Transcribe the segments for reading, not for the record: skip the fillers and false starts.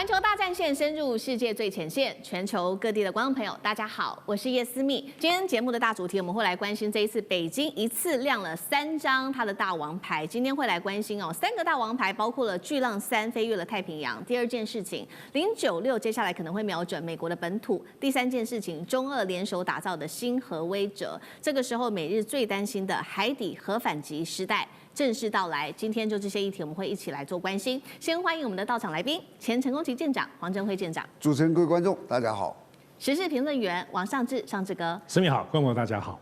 环球大战线深入世界最前线，全球各地的观众朋友，大家好，我是叶思密。今天节目的大主题，我们会来关心这一次北京一次亮了3张它的大王牌。今天会来关心3个大王牌，包括了巨浪3飞越了太平洋。第二件事情，096接下来可能会瞄准美国的本土。第三件事情，中俄联手打造的新核威慑。这个时候，美日最担心的海底核反击时代正式到来。今天就这些议题，我们会一起来做关心。先欢迎我们的到场来宾，前成功旗舰长黄镇辉舰长，主持人、各位观众，大家好；时事评论员王尚志，尚志哥，思密好，观众朋友大家好；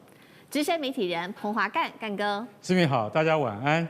资深媒体人彭华干，干哥，思密好，大家晚安。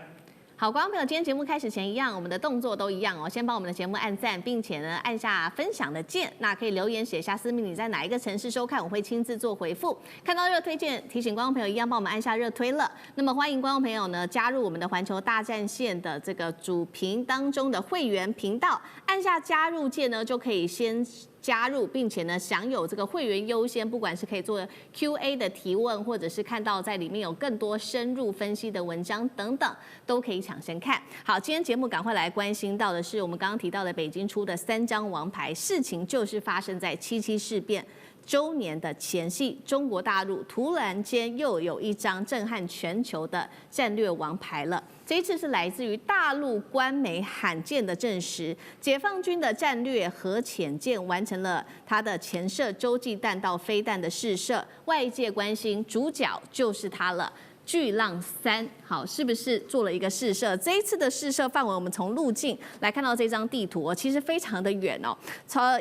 好，观众朋友，今天节目开始前一样，我们的动作都一样哦。先帮我们的节目按赞，并且呢按下分享的键。那可以留言写下思密你在哪一个城市收看，我会亲自做回复。看到热推荐，提醒观众朋友一样帮我们按下热推了。那么欢迎观众朋友呢加入我们的环球大战线的这个主频当中的会员频道，按下加入键呢就可以先加入，并且呢享有这个会员优先，不管是可以做 Q&A 的提问，或者是看到在里面有更多深入分析的文章等等，都可以抢先看。好，今天节目赶快来关心到的是我们刚刚提到的北京出的3张王牌，事情就是发生在7.7事变周年的前夕，中国大陆突然间又有一张震撼全球的战略王牌了。这一次是来自于大陆官媒罕见的证实，解放军的战略核潜舰完成了它的前射洲际弹道飞弹的试射，外界关心主角就是它了。巨浪3，好，是不是做了一个试射？这一次的试射范围，我们从路径来看到这张地图其实非常的远哦，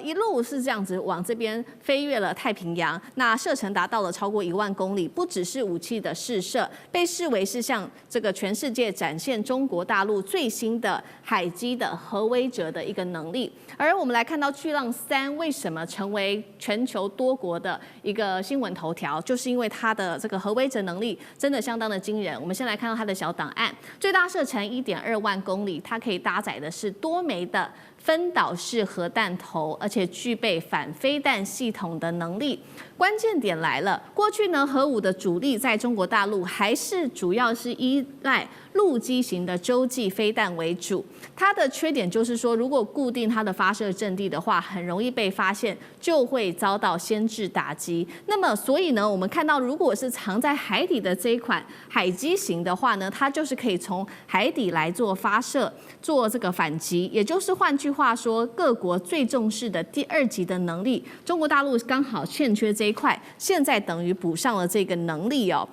一路是这样子往这边飞越了太平洋，那射程达到了超过1万公里，不只是武器的试射，被视为是向这个全世界展现中国大陆最新的海基的核威慑的一个能力。而我们来看到巨浪3为什么成为全球多国的一个新闻头条，就是因为它的这个核威慑能力真的相当的惊人。我们先来看到它的小档案，最大射程1.2万公里，它可以搭载的是多枚的分导式核弹头，而且具备反飞弹系统的能力。关键点来了，过去呢，核武的主力在中国大陆还是主要是依赖陆基型的洲际飞弹为主。它的缺点就是说，如果固定它的发射阵地的话，很容易被发现，就会遭到先制打击。那么，所以呢，我们看到，如果是藏在海底的这一款海基型的话呢，它就是可以从海底来做发射，做这个反击。也就是换句话说，各国最重视的第2级的能力，中国大陆刚好欠缺这一块，现在等于补上了这个能力哦。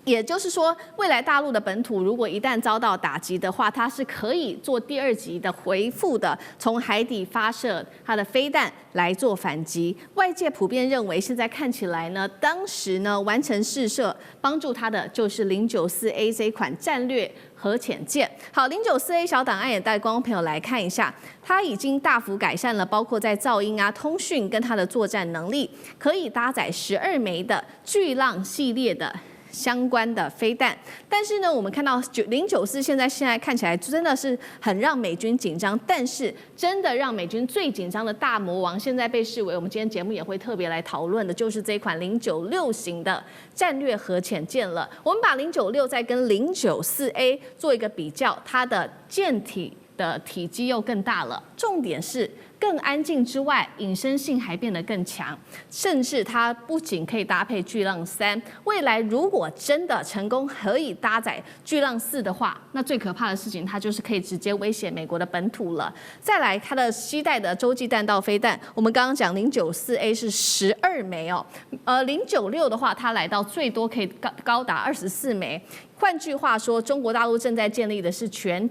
也就是说，未来大陆的本土如果一旦遭到打击的话，它是可以做第2级的回复的，从海底发射它的飞弹来做反击。外界普遍认为，现在看起来呢，当时呢完成试射，帮助它的就是094A 这一款战略核潜舰。好，094A 小档案也带观众朋友来看一下，它已经大幅改善了，包括在噪音通讯跟它的作战能力，可以搭载12枚的巨浪系列的相关的飞弹。但是呢，我们看到094现在看起来真的是很让美军紧张，但是真的让美军最紧张的大魔王，现在被视为我们今天节目也会特别来讨论的，就是这款096型的战略核潜舰了。我们把096再跟094A 做一个比较，它的舰体的体积又更大了，重点是更安静之外，隐身性还变得更强，甚至它不仅可以搭配巨浪3，未来如果真的成功可以搭载巨浪4的话，那最可怕的事情，它就是可以直接威胁美国的本土了。再来，它的携带的洲际弹道飞弹，我们刚刚讲094A 是12枚哦，096的话，它来到最多可以高达24枚。换句话说，中国大陆正在建立的是全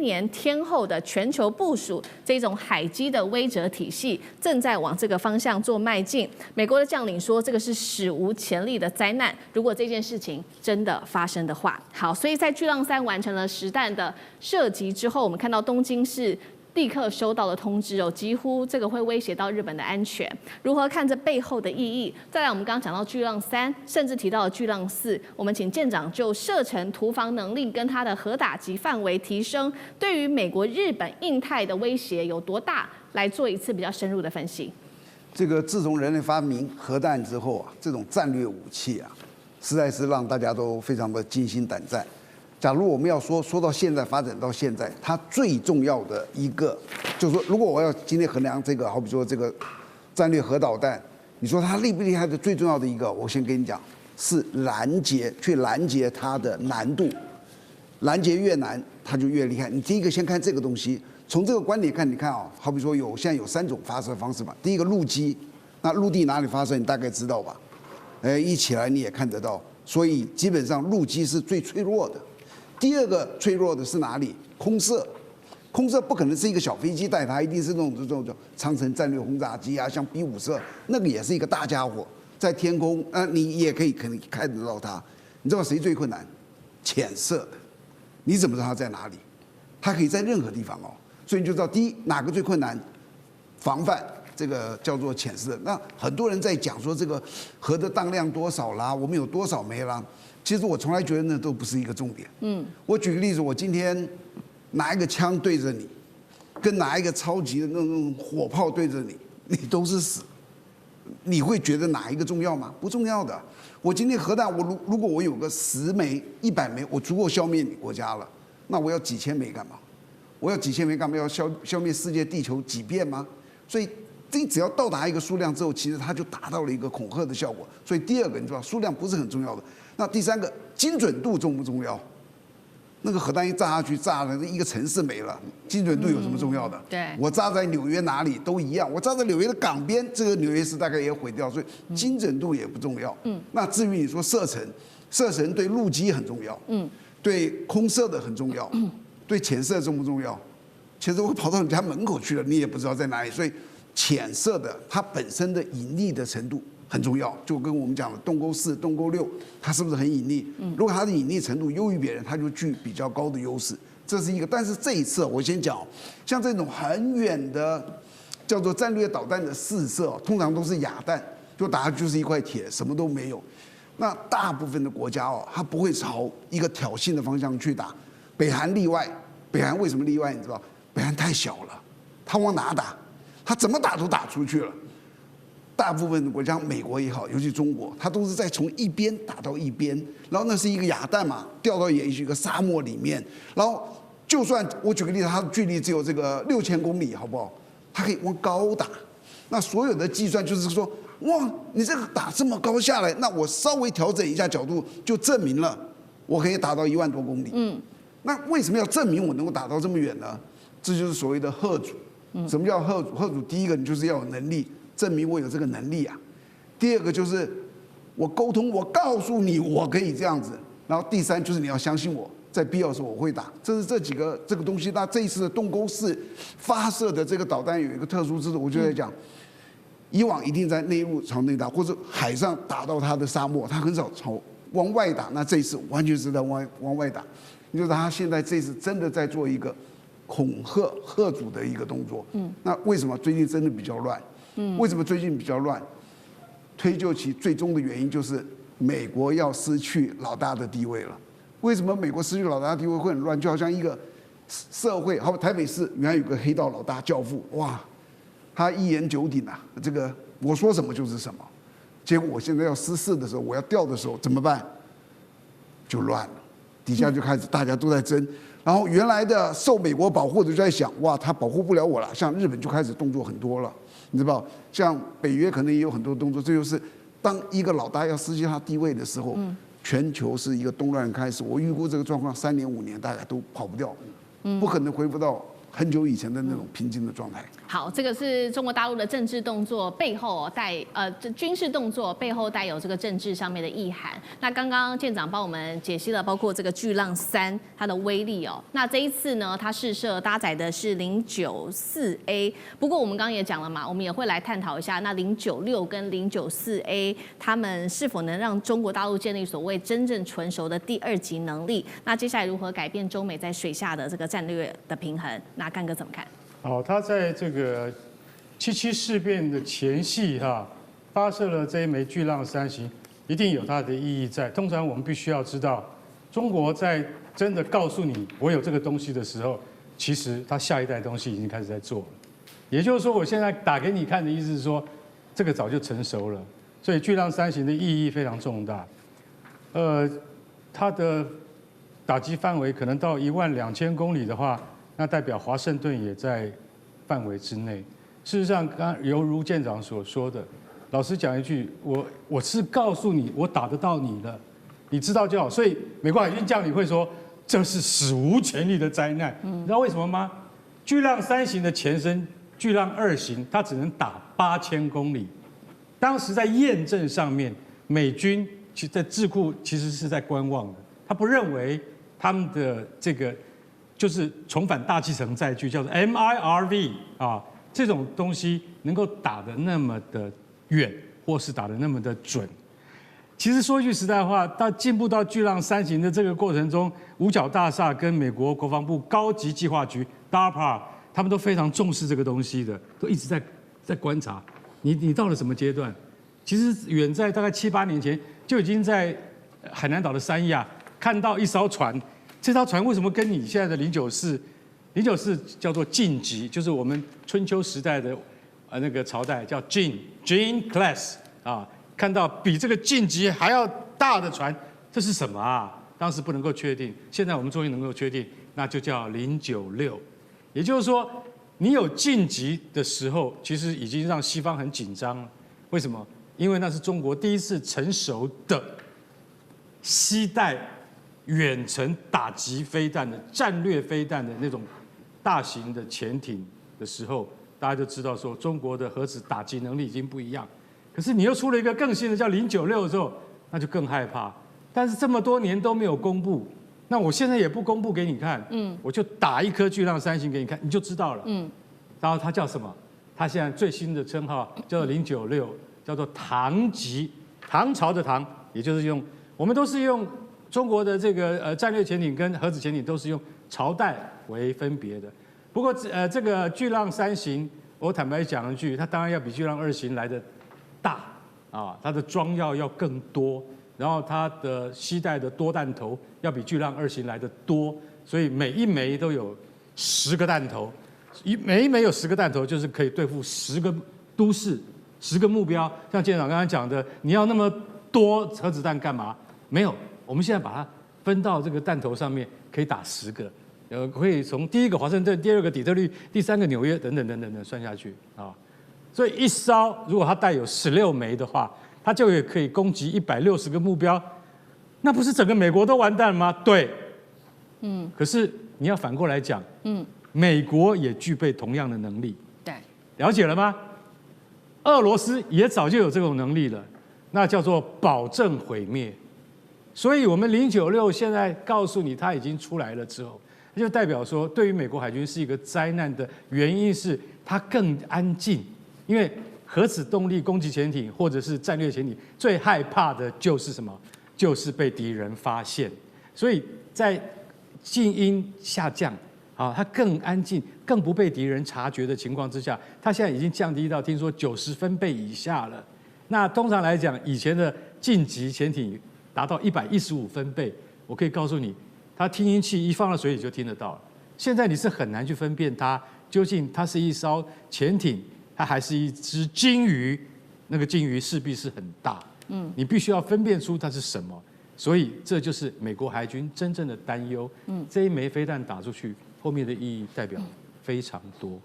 年天候的全球部署这种海基的威慑体系，正在往这个方向做迈进。美国的将领说，这个是史无前例的灾难，如果这件事情真的发生的话。好，所以在巨浪3完成了10弹的射击之后，我们看到东京是立刻收到了通知哦，几乎这个会威胁到日本的安全。如何看这背后的意义？再来，我们刚刚讲到巨浪3，甚至提到了巨浪4，我们请舰长就射程、突防能力跟它的核打击范围提升，对于美国、日本、印太的威胁有多大，来做一次比较深入的分析。这个自从人类发明核弹之后这种战略武器实在是让大家都非常的惊心胆战。假如我们要说到现在发展到现在，它最重要的一个就是说，如果我要今天衡量这个，好比说这个战略核导弹，你说它厉不厉害的最重要的一个，我先跟你讲，是去拦截它的难度，拦截越难，它就越厉害。你第一个先看这个东西，从这个观点看，你看啊，好比说现在有3种发射方式嘛，第一个陆基，那陆地哪里发射你大概知道吧？一起来你也看得到，所以基本上陆基是最脆弱的。第二个脆弱的是哪里？空射，空射不可能是一个小飞机带它，一定是这种长程战略轰炸机啊，像 B-54，那个也是一个大家伙，在天空，你也可能看得到它。你知道谁最困难？潜射的，你怎么知道它在哪里？它可以在任何地方哦，所以你就知道第一哪个最困难，防范。这个叫做潜射。那很多人在讲说这个核的当量多少啦，我们有多少枚啦。其实我从来觉得那都不是一个重点。我举个例子，我今天拿一个枪对着你，跟拿一个超级的那种火炮对着你，你都是死。你会觉得哪一个重要吗？不重要的。我今天核弹，如果我有个10枚、100枚，我足够消灭你国家了，那我要几千枚干嘛？我要几千枚干嘛？要消灭世界地球几遍吗？所以。这只要到达一个数量之后，其实它就达到了一个恐吓的效果。所以第二个，你知道数量不是很重要的。那第三个，精准度重不重要？那个核弹一炸下去，炸了一个城市没了，精准度有什么重要的？对，我炸在纽约哪里都一样，我炸在纽约的港边，这个纽约市大概也毁掉，所以精准度也不重要。那至于你说射程对陆基很重要，对空射的很重要，对潜射重不重要？潜射会跑到你家门口去了，你也不知道在哪里，所以。潜射的它本身的引力的程度很重要，就跟我们讲的洞沟4、洞沟6，它是不是很引力？如果它的引力程度优于别人，它就具比较高的优势，这是一个。但是这一次我先讲，像这种很远的叫做战略导弹的试射，通常都是哑弹，就打下去就是一块铁，什么都没有。那大部分的国家它不会朝一个挑衅的方向去打，北韩例外。北韩为什么例外？你知道？北韩太小了，它往哪打？他怎么打都打出去了。大部分的国家，美国也好，尤其中国，它都是在从一边打到一边，然后那是一个哑弹嘛，掉到也许一个沙漠里面，然后就算我举个例子，它的距离只有这个6000公里，好不好？它可以往高打。那所有的计算就是说，哇，你这个打这么高下来，那我稍微调整一下角度，就证明了我可以打到1万多公里。那为什么要证明我能够打到这么远呢？这就是所谓的吓阻。什么叫吓阻？吓阻第一个，你就是要有能力，证明我有这个能力啊。第二个就是我沟通，我告诉你我可以这样子。然后第三就是你要相信我，在必要的时候我会打。这是这几个这个东西。那这一次的洞沟4发射的这个导弹有一个特殊之处，我就在讲，以往一定在内陆朝内打，或者海上打到它的沙漠，它很少往外打。那这一次完全是在往外打。你就是他现在这次真的在做一个恐吓吓阻的一个动作。那为什么最近真的比较乱？为什么最近比较乱？推究其最终的原因就是美国要失去老大的地位了。为什么美国失去老大的地位会很乱？就好像一个社会，好，台北市原来有个黑道老大教父，哇，他一言九鼎啊，这个我说什么就是什么。结果我现在要失势的时候，我要调的时候怎么办？就乱了，底下就开始大家都在争。然后原来的受美国保护的就在想，哇，他保护不了我了。像日本就开始动作很多了，你知道？像北约可能也有很多动作。这就是当一个老大要失去他地位的时候，全球是一个动乱开始。我预估这个状况3年5年大概都跑不掉，不可能恢复到很久以前的那种平静的状态。好，这个是中国大陆的政治动作背后军事动作背后带有这个政治上面的意涵。那刚刚舰长帮我们解析了，包括这个巨浪3它的威力哦。那这一次呢，它试射搭载的是094A。不过我们刚刚也讲了嘛，我们也会来探讨一下，那096跟094A 它们是否能让中国大陆建立所谓真正纯熟的第2级能力？那接下来如何改变中美在水下的这个战略的平衡？那干哥怎么看？好，他在这个7.7事变的前夕发射了这一枚巨浪3型，一定有它的意义在。通常我们必须要知道，中国在真的告诉你我有这个东西的时候，其实它下一代东西已经开始在做了。也就是说，我现在打给你看的意思是说，这个早就成熟了。所以巨浪3型的意义非常重大。它的打击范围可能到12000公里的话，那代表华盛顿也在范围之内。事实上，刚犹如舰长所说的，老实讲一句，我是告诉你，我打得到你了，你知道就好。所以美国海军将领会说，这是史无前例的灾难。你知道为什么吗？巨浪3型的前身巨浪2型，它只能打8000公里。当时在验证上面，美军在智库其实是在观望的，他不认为他们的这个就是重返大气层载具叫做 MIRV 啊。这种东西能够打得那么的远，或是打得那么的准，其实说句实在话，到进步到巨浪3型的这个过程中，五角大厦跟美国国防部高级计划局 DARPA 他们都非常重视这个东西的，都一直在观察你到了什么阶段。其实远在大概7、8年前就已经在海南岛的三亚看到一艘船，这艘船为什么跟你现在的094叫做晋级，就是我们春秋时代的那个朝代叫Jin class 啊，看到比这个晋级还要大的船，这是什么啊？当时不能够确定，现在我们终于能够确定，那就叫096。也就是说，你有晋级的时候，其实已经让西方很紧张了。为什么？因为那是中国第一次成熟的携带远程打击飞弹的战略飞弹的那种大型的潜艇的时候，大家就知道说中国的核子打击能力已经不一样。可是你又出了一个更新的叫096的时候，那就更害怕。但是这么多年都没有公布，那我现在也不公布给你看，我就打一颗巨浪3型给你看，你就知道了，然后它叫什么？它现在最新的称号叫做096，叫做唐级，唐朝的唐，也就是我们都是用中国的这个战略潜艇跟核子潜艇都是用朝代为分别的。不过这个巨浪3型，我坦白讲一句，它当然要比巨浪2型来的大啊，它的装药要更多，然后它的携带的多弹头要比巨浪2型来的多，所以每一枚都有10个弹头，每一枚有10个弹头，就是可以对付10个都市、10个目标。像舰长刚才讲的，你要那么多核子弹干嘛？没有，我们现在把它分到这个弹头上面，可以打10个，可以从第1个华盛顿、第2个底特律、第3个纽约等等算下去啊。所以一艘如果它带有16枚的话，它就也可以攻击160个目标，那不是整个美国都完蛋了吗？对，可是你要反过来讲，美国也具备同样的能力，对，了解了吗？俄罗斯也早就有这种能力了，那叫做保证毁灭。所以我们096现在告诉你它已经出来了之后，就代表说对于美国海军是一个灾难的原因是它更安静，因为核子动力攻击潜艇或者是战略潜艇最害怕的就是什么？就是被敌人发现。所以在静音下降，它更安静、更不被敌人察觉的情况之下，它现在已经降低到听说90分贝以下了。那通常来讲，以前的近级潜艇达到115分贝，我可以告诉你，它听音器一放到水里就听得到了。现在你是很难去分辨它究竟它是一艘潜艇，它还是一只鲸鱼。那个鲸鱼势必是很大，你必须要分辨出它是什么。所以这就是美国海军真正的担忧。这一枚飞弹打出去，后面的意义代表非常多。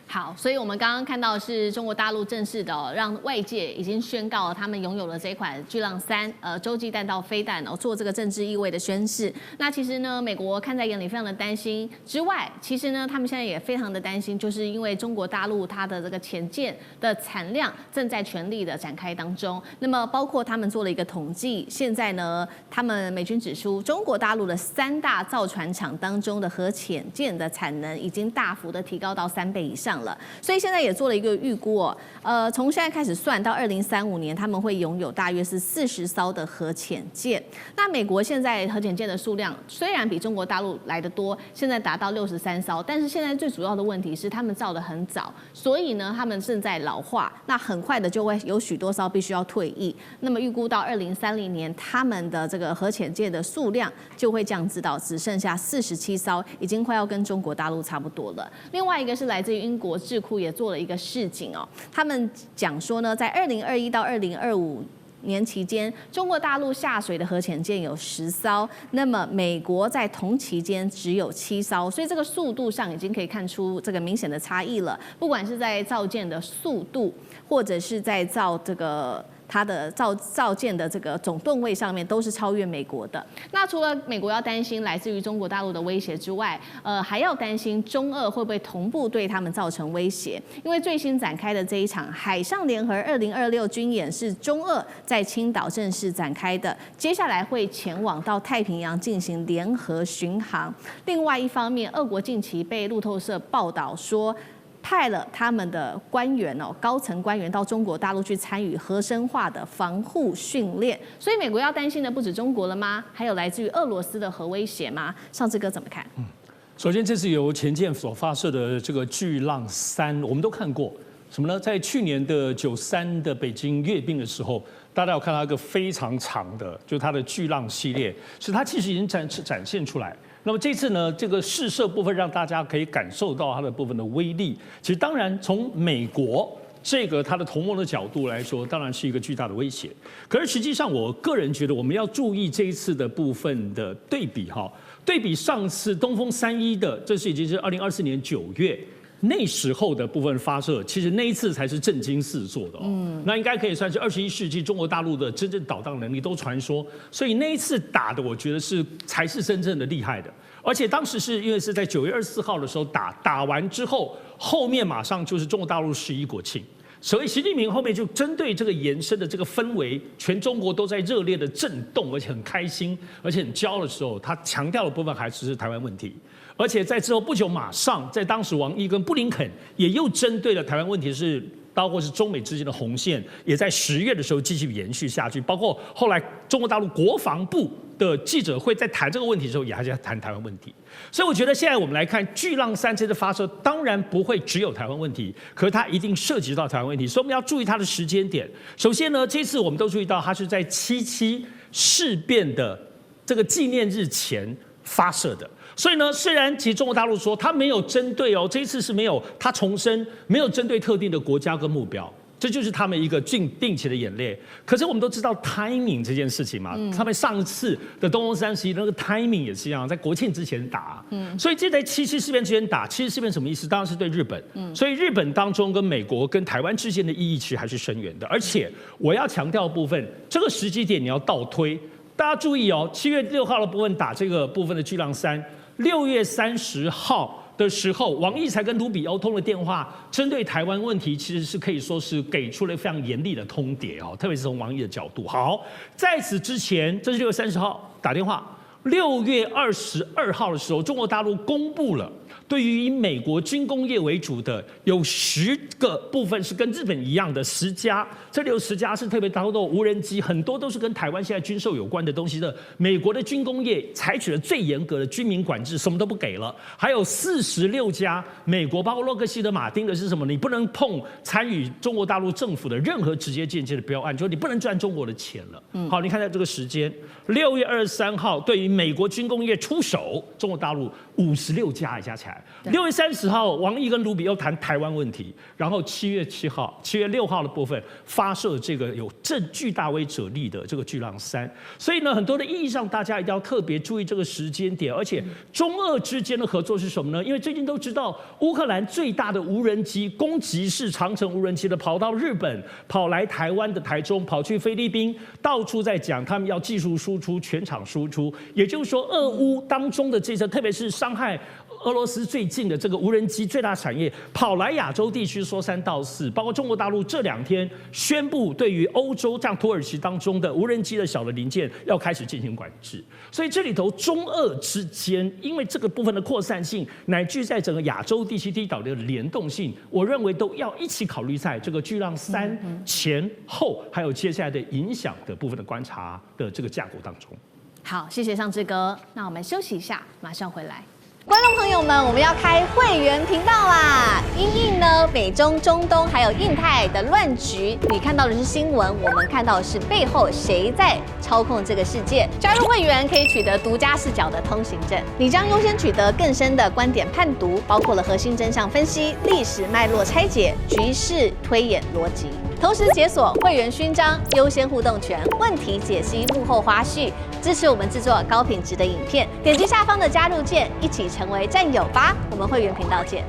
好，所以我们刚刚看到的是中国大陆正式的让外界已经宣告他们拥有了这款巨浪3洲际弹道飞弹做这个政治意味的宣示。那其实呢，美国看在眼里，非常的担心之外，其实呢，他们现在也非常的担心，就是因为中国大陆它的这个潜舰的产量正在全力的展开当中。那么包括他们做了一个统计，现在呢，他们美军指出，中国大陆的3大造船厂当中的核潜舰的产能已经大幅的提高到3倍以上了。所以现在也做了一个预估从现在开始算到2035年，他们会拥有大约是40艘的核潜舰。那美国现在核潜舰的数量虽然比中国大陆来得多，现在达到63艘，但是现在最主要的问题是他们造得很早，所以呢，他们正在老化，那很快的就会有许多艘必须要退役。那么预估到2030年，他们的这个核潜舰的数量就会降至到只剩下47艘，已经快要跟中国大陆差不多了。另外一个是来自于英国智库也做了一个示警他们讲说呢，在2021到2025年期间，中国大陆下水的核潜舰有10艘，那么美国在同期间只有7艘，所以这个速度上已经可以看出这个明显的差异了。不管是在造舰的速度，或者是在它的造舰的这个总吨位上面都是超越美国的。那除了美国要担心来自于中国大陆的威胁之外，还要担心中俄会不会同步对他们造成威胁？因为最新展开的这一场海上联合2026军演是中俄在青岛正式展开的，接下来会前往到太平洋进行联合巡航。另外一方面，俄国近期被路透社报道说，派了他们的官员高层官员到中国大陆去参与核生化的防护训练，所以美国要担心的不止中国了吗？还有来自于俄罗斯的核威胁吗？尚志哥怎么看？首先，这是由前舰所发射的这个巨浪3，我们都看过什么呢？在去年的93的北京阅兵的时候，大家有看到一个非常长的，就是它的巨浪系列，是它其实已经展现出来。那么这次呢，这个试射部分让大家可以感受到它的部分的威力。其实当然从美国这个它的同盟的角度来说，当然是一个巨大的威胁。可是实际上，我个人觉得我们要注意这一次的部分的对比哈，对比上次东风3.1的，这是已经是2024年9月。那时候的部分发射，其实那一次才是震惊四座的那应该可以算是21世纪中国大陆的真正导弹能力都传说，所以那一次打的，我觉得才是真正的厉害的。而且当时是因为是在9月24号的时候打完之后，后面马上就是中国大陆11国庆。所以习近平后面就针对这个延伸的这个氛围，全中国都在热烈的震动，而且很开心，而且很骄傲的时候，他强调的部分还是台湾问题。而且在之后不久，马上在当时王毅跟布林肯也又针对了台湾问题，包括是中美之间的红线，也在10月的时候继续延续下去。包括后来中国大陆国防部的记者会在谈这个问题的时候，也还在谈台湾问题。所以我觉得现在我们来看巨浪3这次发射，当然不会只有台湾问题，可是它一定涉及到台湾问题，所以我们要注意它的时间点。首先呢，这次我们都注意到它是在7.7事变的这个纪念日前发射的。所以呢，虽然其实中国大陆说它没有针对这一次是没有，它重申没有针对特定的国家跟目标，这就是他们一个定期的演练。可是我们都知道 timing 这件事情嘛，他们上一次的东风31那个 timing 也是一样，在国庆之前打，所以这在7.7事变之前打，7.7事变什么意思？当然是对日本，所以日本当中跟美国跟台湾之间的意义其实还是深远的。而且我要强调的部分，这个时机点你要倒推，大家注意7月6号的部分打这个部分的巨浪3，6月30号的时候，王毅才跟卢比欧通了电话，针对台湾问题，其实是可以说是给出了非常严厉的通牒特别是从王毅的角度。好，在此之前，这是6月30号打电话，6月22号的时候，中国大陆公布了对于以美国军工业为主的有10个部分是跟日本一样的10家，这里有10家是特别当中的无人机，很多都是跟台湾现在军售有关的东西的。美国的军工业采取了最严格的军民管制，什么都不给了。还有46家美国，包括洛克希德马丁的是什么？你不能碰参与中国大陆政府的任何直接间接的标案，就是你不能赚中国的钱了。好，你看一下这个时间，6月23号对于美国军工业出手，中国大陆56家加起来。6月30号，王毅跟卢比又谈台湾问题，然后7月6号的部分发射这个有巨大威慑力的这个巨浪3。所以呢，很多的意义上，大家一定要特别注意这个时间点。而且中俄之间的合作是什么呢？因为最近都知道，乌克兰最大的无人机攻击式长程无人机的跑到日本，跑来台湾的台中，跑去菲律宾，到处在讲他们要技术输出、全场输出。也就是说，俄乌当中的这些，特别是伤害俄罗斯最近的这个无人机最大产业跑来亚洲地区说3道4，包括中国大陆这2天宣布对于欧洲像土耳其当中的无人机的小的零件要开始进行管制。所以这里头中俄之间，因为这个部分的扩散性，乃至在整个亚洲地区地岛的联动性，我认为都要一起考虑在这个巨浪3前后，还有接下来的影响的部分的观察的这个架构当中。好，谢谢尚志哥。那我们休息一下，马上回来。观众朋友们，我们要开会员频道啦！因应呢美中、中东还有印太的乱局，你看到的是新闻，我们看到的是背后谁在操控这个世界。加入会员可以取得独家视角的通行证，你将优先取得更深的观点判读，包括了核心真相分析、历史脉络拆解、局势推演逻辑。同时解锁会员勋章、优先互动权、问题解析、幕后花絮，支持我们制作高品质的影片。点击下方的加入键，一起成为战友吧！我们会员频道见。